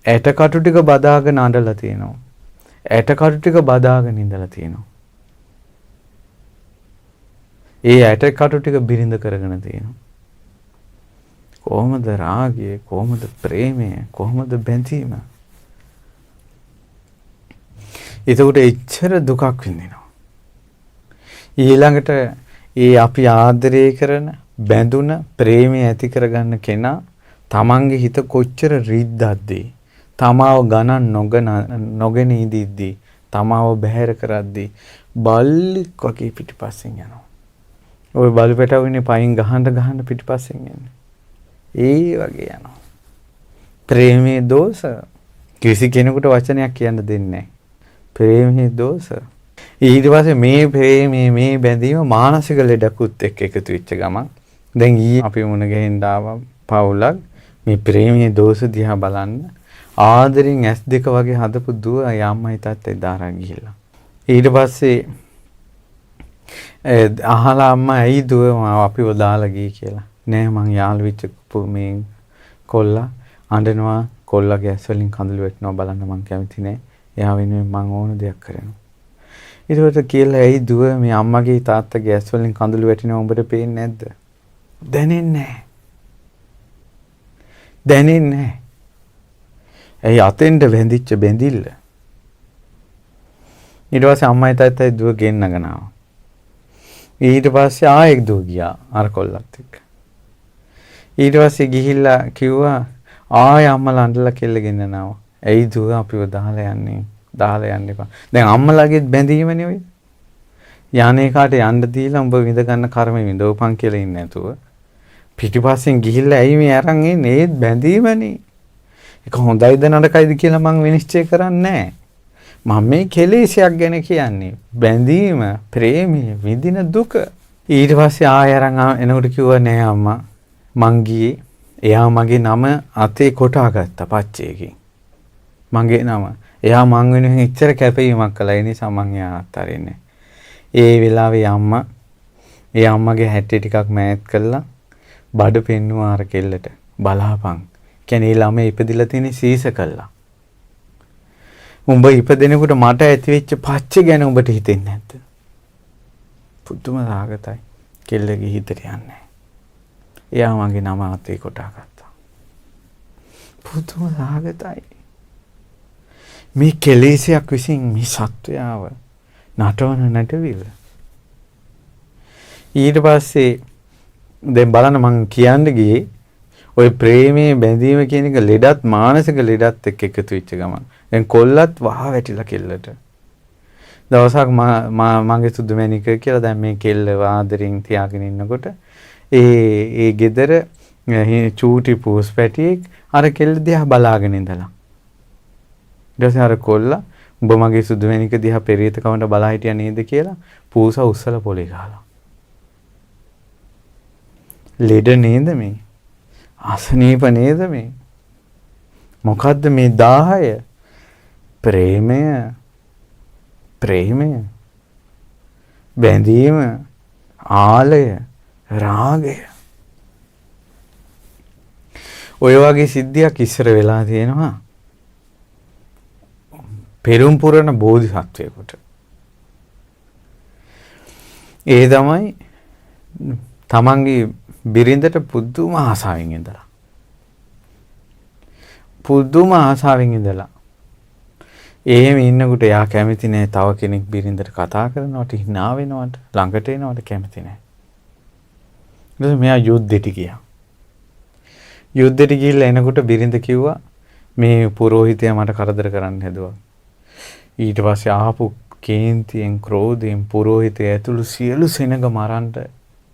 ඇට කටු ටික බදාගෙන අඬලා තියෙනවා. ඇට කටු ටික බදාගෙන ඉඳලා තියෙනවා. ඒ ඇට කටු ටික බිරිඳ කරගෙන තියෙනවා. කොහොමද රාගය, කොහොමද ප්‍රේමය, කොහොමද බැඳීම? ඒකට එච්චර දුකක් විඳිනවා. ඊළඟට ඒ අපි ආදරය කරන, බැඳුන, ප්‍රේමය ඇති කරගන්න කෙනා තමන්ගේ හිත කොච්චර රිද්දක්ද? තමාව ගණන් නොගෙන ඉඳිද්දී, තමාව බැහැර කරද්දී බල්ලෙක් වගේ පිටිපස්සෙන් යනවා. ওই බලු පැටවුනේ පයින් ගහන්න පිටිපස්සෙන් යන්නේ. ඒ වගේ යනවා. ප්‍රේමයේ දෝෂ කිසි කෙනෙකුට වචනයක් කියන්න දෙන්නේ නැහැ. ප්‍රේමයේ දෝෂ. ඊට පස්සේ මේ ප්‍රේමයේ මේ බැඳීම මානසික ලෙඩකුත් එක්ක එකතු වෙච්ච ගමන් දැන් අපි මුණ ගැහෙන්න ආවා පවුලක් මේ ප්‍රේමයේ දෝෂ දිහා බලන්න ආදරෙන් S2 වගේ හදපු දුව යම්මයි තාත්තයි දාලා ගිහිල්ලා. ඊට පස්සේ අහලා අම්මා ඇයි දුව අපිව දාලා ගියේ කියලා. නෑ මං යාළු වෙච්ච මේ කොල්ලා අඬනවා, කොල්ලාගේ ඇස් වලින් කඳුළු වැටෙනවා බලන්න මං කැමති නෑ. එයා වෙනුවෙන් මං ඕන දෙයක් කරනවා. ඊට කියලා ඇයි දුව මේ අම්මගේ තාත්තගේ ඇස් වලින් කඳුළු වැටෙනවා උඹට පේන්නේ නැද්ද? දැනෙන්නේ නැහැ. දැනෙන්නේ නැහැ. ඇයි අතෙන්ට වැඳිච්ච බැඳිල්ල? ඊට පස්සේ අම්මයි තාත්තයි දුව ගෙන්නගෙන ආවා. ඊට පස්සේ ආයෙක් දුව ගියා අර කොල්ලත් එක්ක. ඊට පස්සේ ගිහිල්ලා කිව්වා ආයෙ අම්මලා අඬලා කෙල්ල ගෙන්නනවා. ඇයි දුව අපිව දාලා යන්නේ? දාලා යන්න එපා. දැන් අම්මලාගේත් බැඳීමනේ ඔය. යන්නේ කාට යන්න දීලා උඹ විඳ ගන්න කර්ම විඳවපන් කියලා ඉන්නේ නැතුව පිටිපස්සෙන් ගිහිල්ලා ඇයි මේ අරන් එන්නේ? ඒත් බැඳීමනේ. ඒක හොඳයිද නරකයිද කියලා මං විනිශ්චය කරන්නේ නැහැ. මම මේ කෙලෙසයක් ගැන කියන්නේ. බැඳීම, ප්‍රේමය, විඳින දුක. ඊට පස්සේ ආයෙ අරන් එනකොට කිව්වා නෑ අම්මා මං ගියේ. එයා මගේ නම අතේ කොටා ගත්තා පච්චේකින්. මගේ නම. එයා මං වෙනුවෙන් ඉච්චර කැපවීමක් කළා. ඒ නිසා මං එයා අත්හරින්නේ. ඒ වෙලාවේ අම්මා ඒ අම්මගේ හැටි ටිකක් මෑත් කළා. බඩ පෙන්නුවා අර කෙල්ලට. බලාපන්. කියන්නේ ළමයි ඉපදිලා තියෙන සීස කළා. උඹ ඉපදෙනකොට මට ඇති වෙච්ච පච්ච ගැන උඹට හිතෙන්නේ නැද්ද? පුදුම රාගතයි. කෙල්ලගේ හිතට යන්නේ. එයා මගේ නම අතේ කොටා ගත්තා. පුදුම රාගතයි. මේ කෙලෙසයක් විසින් මේ සත්වයාව නටවන නැටවිල. ඊට පස්සේ දැන් බලන්න මං කියන්න ගියේ ඔය ප්‍රේමයේ බැඳීම කියන එක ලෙඩත් මානසික ලෙඩත් එක්ක එකතු වෙච්ච ගමන්. දැන් කොල්ලත් වහ වැටිලා කෙල්ලට. දවසක් මගේ සුදු මැණික කියලා දැන් මේ කෙල්ල ආදරෙන් තියාගෙන ඉන්නකොට ඒ ගෙදර චූටි පූස් පැටියෙක් අර කෙල්ල දිහා බලාගෙන ඉඳලා. ඊට පස්සේ අර කොල්ලා උඹ මගේ සුදු මැණික දිහා පෙරේත කවුන්ට බලා හිටියා නේද කියලා පූස උස්සලා පොලේ ගහලා. ලෙඩ නේද මේ? අසනීප නේද මේ? මොකද්ද මේ 10? ප්‍රේමය බැඳීම ආලය රාගය. ඔය වගේ සිද්ධියක් ඉස්සර වෙලා තියෙනවා පෙරම් පුරන බෝධිසත්වයෙකුට. ඒ තමයි තමන්ගේ බිරිඳට පුදුම ආසාවෙන් ඉඳලා. පුදුම ආසාවෙන් ඉඳලා. එහෙම ඉන්නකොට යා කැමති නෑ තව කෙනෙක් බිරිඳට කතා කරනවට hina වෙනවට ළඟට එනවට කැමති නෑ. ඊට මෙයා යුද්ධෙට ගියා. යුද්ධෙට ගිහිල්ලා එනකොට බිරිඳ කිව්වා මේ පුරෝහිතයා මට කරදර කරන්න හැදුවා. ඊට පස්සේ ආපු කේන්තියෙන් ක්‍රෝධයෙන් පුරෝහිතය ඇතුළු සියලු සෙනඟ මරන්න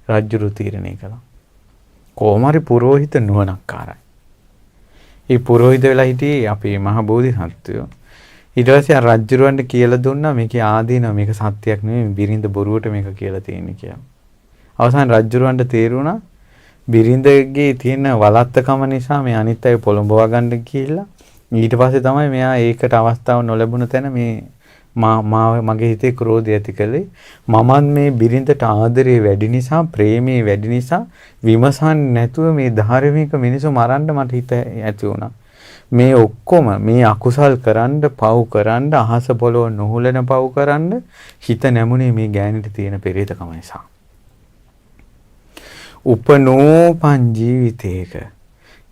රජුරු තීරණය කළා. කොහොම හරි පුරෝහිත නුවණක්කාරයි. ඒ පුරෝහිත වෙලා හිටියේ අපේ මහ බෝධිසත්වයෝ. ඊට පස්සේ ආ රජුරවන්ට කියලා දුන්නා මේකේ ආදීනව මේක සත්‍යයක් නෙමෙයි බිරිඳ බොරුවට මේක කියලා තියෙන්නේ කියලා. අවසාන රජුරවන්ට තේරුණා බිරිඳගේ තියෙන වලත්තකම නිසා මේ අනිත් අය පොළඹවා ගන්න කියලා. ඊට පස්සේ තමයි මෙයා ඒකට අවස්ථාව නොලැබුණ තැන මේ මගේ හිතේ ක්‍රෝධය ඇති කළේ. මමත් මේ බිරිඳට ආදරේ වැඩි නිසා ප්‍රේමේ වැඩි නිසා විමසන්නේ නැතුව මේ ධාර්මික මිනිස්සු මරන්න මට හිත ඇති වුණා. මේ ඔක්කොම මේ අකුසල් කරන්න පව් කරන්න අහස පොළොව නොහුලන පව් කරන්න හිත නැමුනේ මේ ගෑනිට තියෙන පෙරේතකම නිසා. උපනෝපන් ජීවිතේක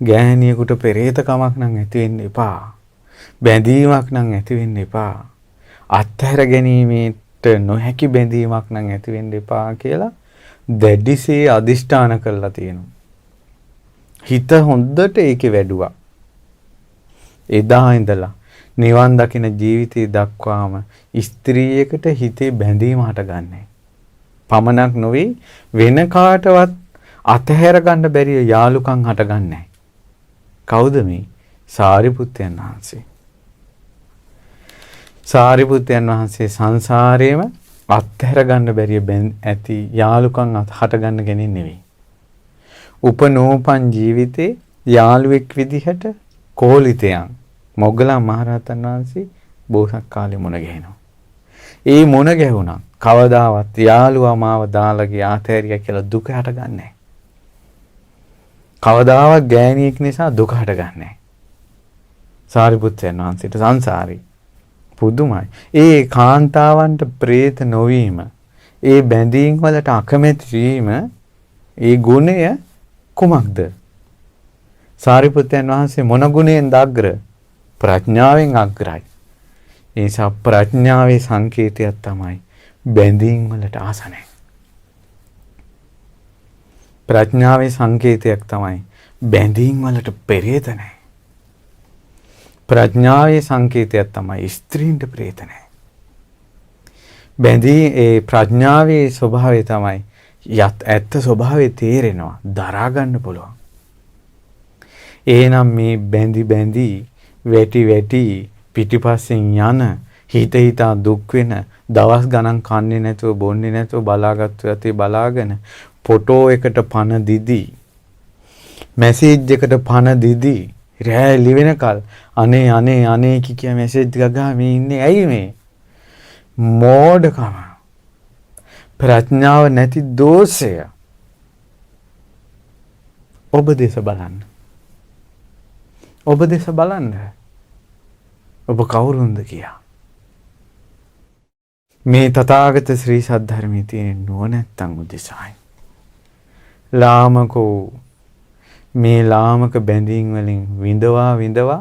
ගෑණියෙකුට පෙරේතකමක් නම් ඇති වෙන්න එපා. බැඳීමක් නම් ඇති වෙන්න එපා. අත්හැර ගැනීමට නොහැකි බැඳීමක් නම් ඇති වෙන්න එපා කියලා දැඩිසේ අදිෂ්ඨාන කරලා තියෙනවා. හිත හොඳට ඒකේ වැඩුවා. එදා ඉඳලා නිවන් දකින ජීවිතය දක්වාම ස්ත්‍රියකට හිතේ බැඳීම හටගන්නේ. පමණක් නොවේ වෙන කාටවත් අතහැර ගන්න බැරි යාළුකම් හටගන්නේ. කවුද මේ? සාරිපුත්තයන් වහන්සේ. සාරිපුත්තයන් වහන්සේ සංසාරේම අත්හැර ගන්න බැරි ඇති යාළුකම් හටගන්න කෙනෙක් නෙවෙයි. උපනෝපන් ජීවිතේ යාළුවෙක් විදිහට කෝලිතයන් මොග්ගලන් මහරහතන් වහන්සේ බෝසත් කාලේ මුණ ගැහෙනවා. ඒ මුණ ගැහුණා කවදාවත් යාළුවා මාව දාලා ගියා ආතෑරියා කියලා දුක හටගන්නේ නැහැ. කවදාවත් ගෑණියෙක් නිසා දුක හටගන්නේ නැහැ. සාරිපුත්තයන් වහන්සේට සංසාරේ පුදුමයි. ඒ කාන්තාවන්ට ප්‍රේත නොවීම, ඒ බැඳීම් වලට අකමැති වීම, ඒ ගුණය කුමක්ද? සාරිපුත්තයන් වහන්සේ මොන ගුණයෙන්ද අග්‍ර? ප්‍රඥාවෙන් අග්‍රයි. ඒ නිසා ප්‍රඥාවේ සංකේතයක් තමයි බැඳීම් වලට ආස නැහැ. ප්‍රඥාවේ සංකේතයක් තමයි බැඳීම් වලට පෙරේත නැහැ. ප්‍රඥාවේ සංකේතයක් තමයි ස්ත්‍රීන්ට ප්‍රේත නැහැ. ඒ ප්‍රඥාවේ ස්වභාවය තමයි ඇත්ත ස්වභාවය තේරෙනවා, දරා ගන්න පුළුවන්. එහෙනම් මේ බැඳි වැටි පිටිපස්සෙන් යන හිතා දුක් වෙන දවස් ගණන් කන්නේ නැතුව බොන්නේ නැතුව බලාගත්තු යතේ බලාගෙන ෆොටෝ එකට පණ දිදී මැසේජ් එකට පණ දිදී රෑ ලිවෙනකල් අනේ කිය මැසේජ් ගගා මේ ඉන්නේ ඇයි මේ මෝඩකම ප්‍රඥාව නැති දෝෂය. ඔබ දේශ බලන්න. ඔබ දේශ බලන්න. ඔබ කවුරුන්ද කියා. මේ තථාගත ශ්‍රී සද්ධර්මයේ තියෙන නුවණැත්තන් උදෙසායි. ලාමකෝ මේ ලාමක බැඳීම් වලින් විඳවා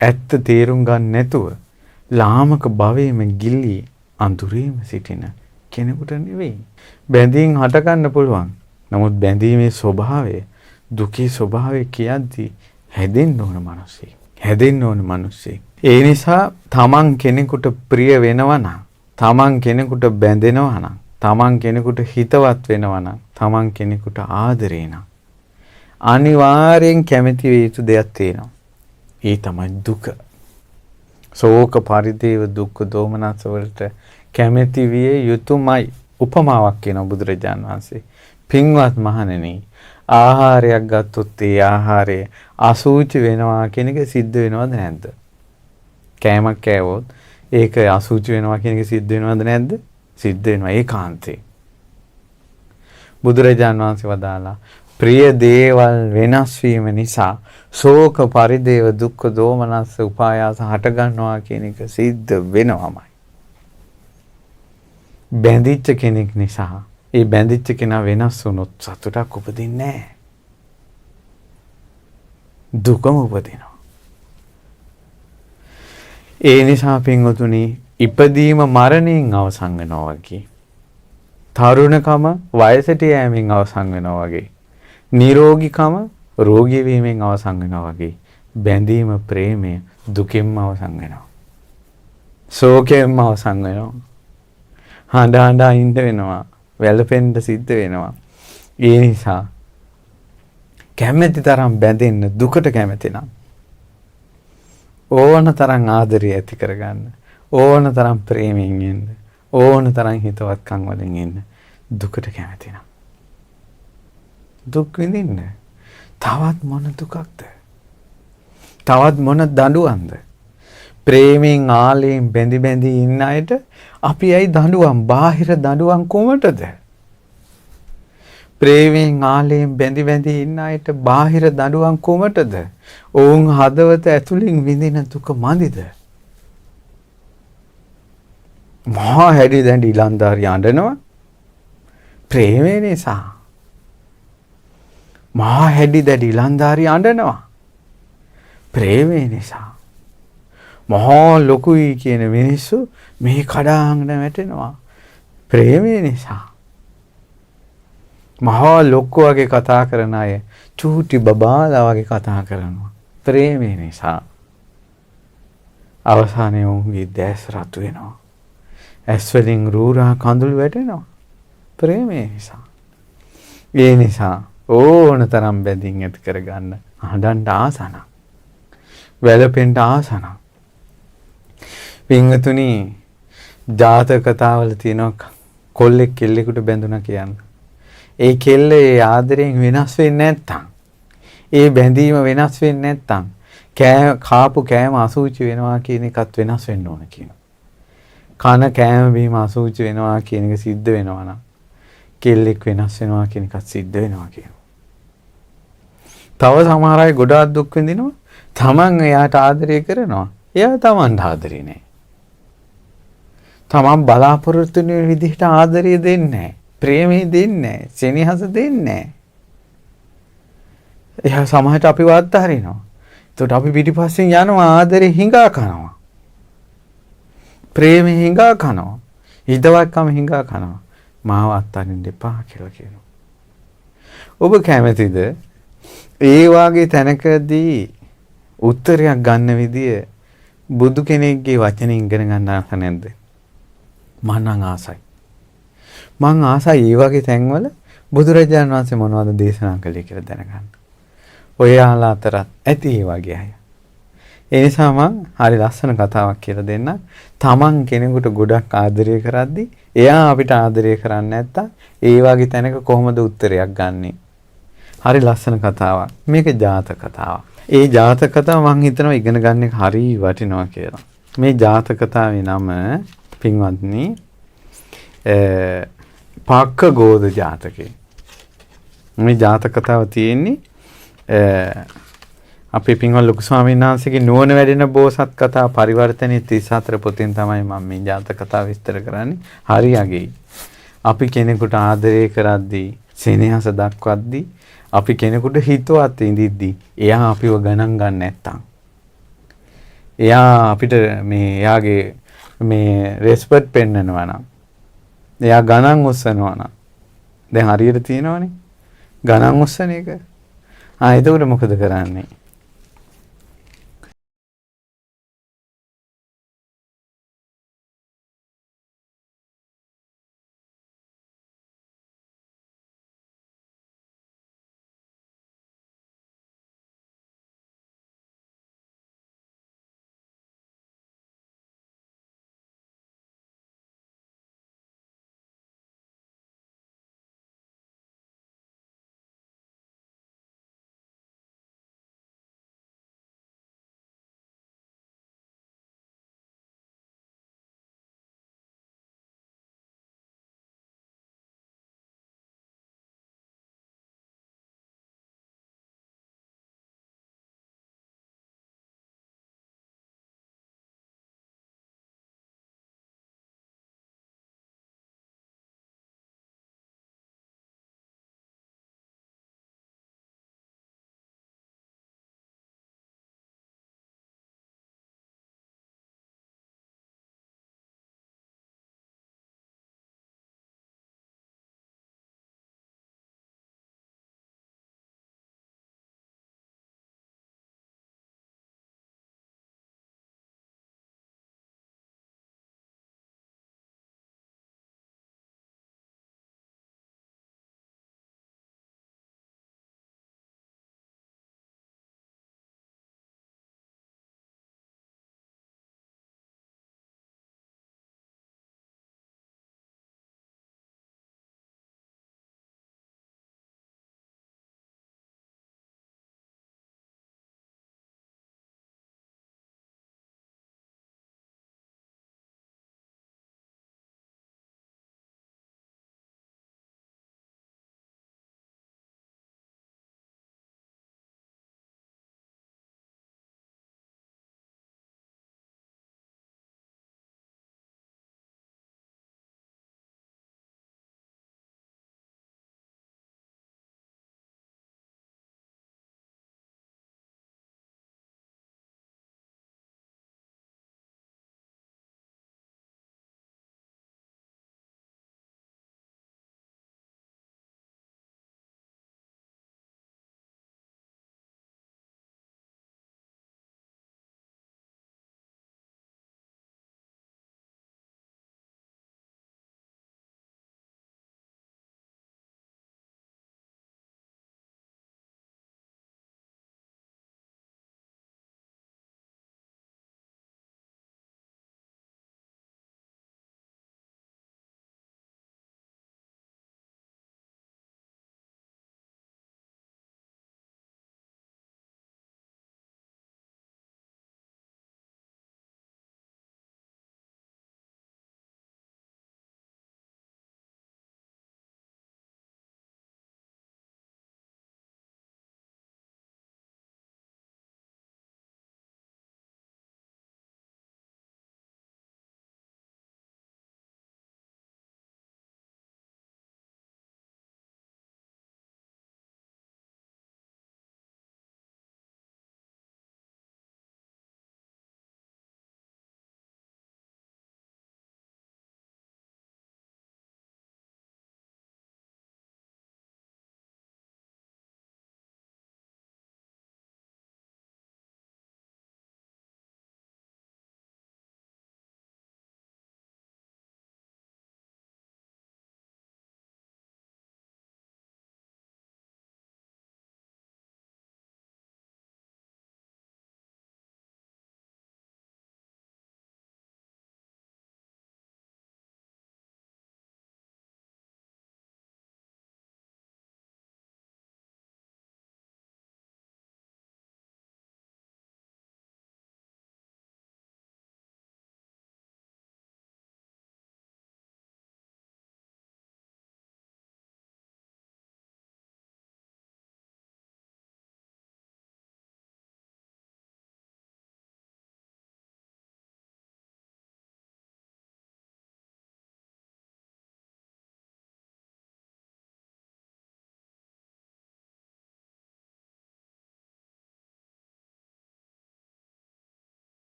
ඇත්ත තේරුම් ගන්න නැතුව ලාමක භවයේම ගිලී අඳුරේම සිටින කෙනෙකුට නෙවෙයි. බැඳීම් හට ගන්න පුළුවන්. නමුත් බැඳීමේ ස්වභාවය, දුකේ ස්වභාවය කියද්දී හැදෙන්න ඕන මිනිස්සෙක්. ඒ නිසා තමන් කෙනෙකුට ප්‍රිය වෙනවා නම්, තමන් කෙනෙකුට බැඳෙනවා නම්, තමන් කෙනෙකුට හිතවත් වෙනවා නම්, තමන් කෙනෙකුට ආදරේ නම් අනිවාර්යෙන් කැමති වේ යුතු දෙයක් තියෙනවා. ඒ තමයි දුක. ශෝක පරිදේව දුක්ඛ දෝමනස් වලට කැමති විය යුතුමයි. උපමාවක් කියන බුදුරජාණන් වහන්සේ. පින්වත් මහණෙනි, ආහාරයක් ගත්තොත් ඒ ආහාරය අසුචි වෙනවා කියන එක සිද්ධ වෙනවද නැද්ද? කෑමක් කෑවොත් ඒක අසුචි වෙනවා කියන එක සිද්ධ වෙනවද නැද්ද? සිද්ධ වෙනවා ඒකාන්තේ. බුදුරජාණන් වහන්සේ වදාලා ප්‍රිය දේවල් වෙනස් වීම නිසා ශෝක පරිදේව දුක්ඛ දෝමනස් උපායාස හට ගන්නවා කියන එක සිද්ධ වෙනවමයි. බැඳිච්ච කෙනෙක් නිසා ඒ බැඳිච්ච කෙනා වෙනස් වුණොත් සතුටක් උපදින්නේ නැහැ. දුකම උපදිනවා. ඒ නිසා පින්වතුනි, ඉපදීම මරණයෙන් අවසන් වෙනවා වගේ, තරුණකම වයසට යෑමෙන් අවසන් වෙනවා වගේ, නිරෝගීකම රෝගී වීමෙන් අවසන් වෙනවා වගේ, බැඳීම ප්‍රේමය දුකෙන්ම අවසන් වෙනවා. ශෝකයෙන්ම අවසන් වෙනවා. හඬා ඉන්න වෙනවා. වැළපෙන්න සිද්ධ වෙනවා. ඒ නිසා කැමැති තරම් බැඳෙන්න, දුකට කැමැති නම් ඕන තරම් ආදරය ඇති කරගන්න, ඕන තරම් ප්‍රේමයෙන් ඉන්න, ඕන තරම් හිතවත්කම් වලින් ඉන්න. දුකට කැමැති නම් දුක් විඳින්න. තවත් මොන දුකක්ද? තවත් මොන දඬුවම්ද? ප්‍රේමයෙන් ආලයෙන් බැඳි ඉන්න අයට අපි ඇයි දඬුවම්, බාහිර දඬුවම් කොමටද? ප්‍රේමයෙන් ආලයෙන් බැඳි ඉන්න අයට බාහිර දඬුවම් කොමටද? ඔවුන් හදවත ඇතුලින් විඳින දුක මදිද? මහා හැඩි දැඬි ඉලන්දාරි අඬනවා ප්‍රේමය නිසා. මහා හැඩි දැඩි ඉලන්දාරි අඬනවා ප්‍රේමය නිසා. මහා ලොකුයි කියන මිනිස්සු මේ කඩාගෙන වැටෙනවා ප්‍රේමය නිසා. මහා ලොක්කු වගේ කතා කරන අය චූටි බබාලා වගේ කතා කරනවා ප්‍රේමය නිසා. අවසානයේ උන්ගේ දැස් රතු වෙනවා. ඇස් වලින් රූරා කඳුළු වැටෙනවා ප්‍රේමය නිසා. ඒ නිසා ඕන තරම් බැඳින් ඇති කරගන්න හඬන්න ආසන, වැළපෙන්න ආසන. පින්වතුනි, ජාතක කතාවල තියෙනවා කොල්ලෙක් කෙල්ලෙකුට බැඳුණා කියන්නේ. ඒ කෙල්ල ඒ ආදරයෙන් වෙනස් වෙන්නේ නැත්තම්, ඒ බැඳීම වෙනස් වෙන්නේ නැත්තම්, කාපු කෑම අසුචි වෙනවා කියන එකත් වෙනස් වෙන්න ඕන කියනවා. කන කෑම බීම අසුචි වෙනවා කියන එක සිද්ධ වෙනවා නම්, කෙල්ලෙක් වෙනස් වෙනවා කියන එකත් සිද්ධ වෙනවා කියනවා. තව සමහර අය ගොඩාක් දුක් විඳිනවා. තමන් එයාට ආදරය කරනවා, එයා තමන්ට ආදරේ නැහැ. තමන් බලාපොරොත්තු වෙන විදිහට ආදරය දෙන්නේ නැහැ. ප්‍රේමය දෙන්නේ නැහැ. සෙනෙහස දෙන්නේ නැහැ. එයා සමහරට අපි වාත් හරිනවා. එතකොට අපි පිටිපස්සෙන් යනවා ආදරේ හිඟා කනවා. ප්‍රේමය හිඟා කනවා. හිතවත්කම හිඟා කනවා. මාව අත්හරින්න එපා කියලා කියනවා. ඔබ කැමතිද ඒ වාගේ තැනකදී උත්තරයක් ගන්න විදිය බුදු කෙනෙක්ගේ වචන ඉගෙන ගන්න ආස නැද්ද? මම නම් ආසයි. මං ආසයි ඒ වගේ තැන්වල බුදුරජාණන් වහන්සේ මොනවද දේශනා කළේ කියලා දැනගන්න. ඔයාලා අතරත් ඇති ඒ වගේ අය. ඒ නිසා මං හරි ලස්සන කතාවක් කියලා දෙන්න. තමන් කෙනෙකුට ගොඩක් ආදරය කරද්දි එයා අපිට ආදරය කරන්නේ නැත්තම් ඒ වගේ තැනක කොහොමද උත්තරයක් ගන්නෙ? හරි ලස්සන කතාවක්. මේක ජාතක කතාවක්. ඒ ජාතක කතාව මං හිතනවා ඉගෙන ගන්න එක හරි වටිනවා කියලා. මේ ජාතක කතාවේ නම පින්වත්නි පක්ක ගෝධ ජාතකේ. මේ ජාතක කතාව තියෙන්නේ අපේ පින්වත් ලොකු ස්වාමීන් වහන්සේගේ නුවණ වැඩෙන බෝසත් කතා පරිවර්තනයේ 34 පොතෙන් තමයි මම මේ ජාතක කතාව විස්තර කරන්නේ. හරි යගේ. අපි කෙනෙකුට ආදරය කරද්දී, සෙනෙහස දක්වද්දී, අපි කෙනෙකුට හිතවත් ඉඳිද්දී, එයා අපිව ගණන් ගන්න නැත්තම්, එයා අපිට මේ එයාගේ මේ රෙස්පෙක්ට් පෙන්නනවා නම්, එයා ගණන් උස්සනවා නම්, දැන් හරියට තියෙනවනේ ගණන් උස්සන එක. එතකොට මොකද කරන්නේ?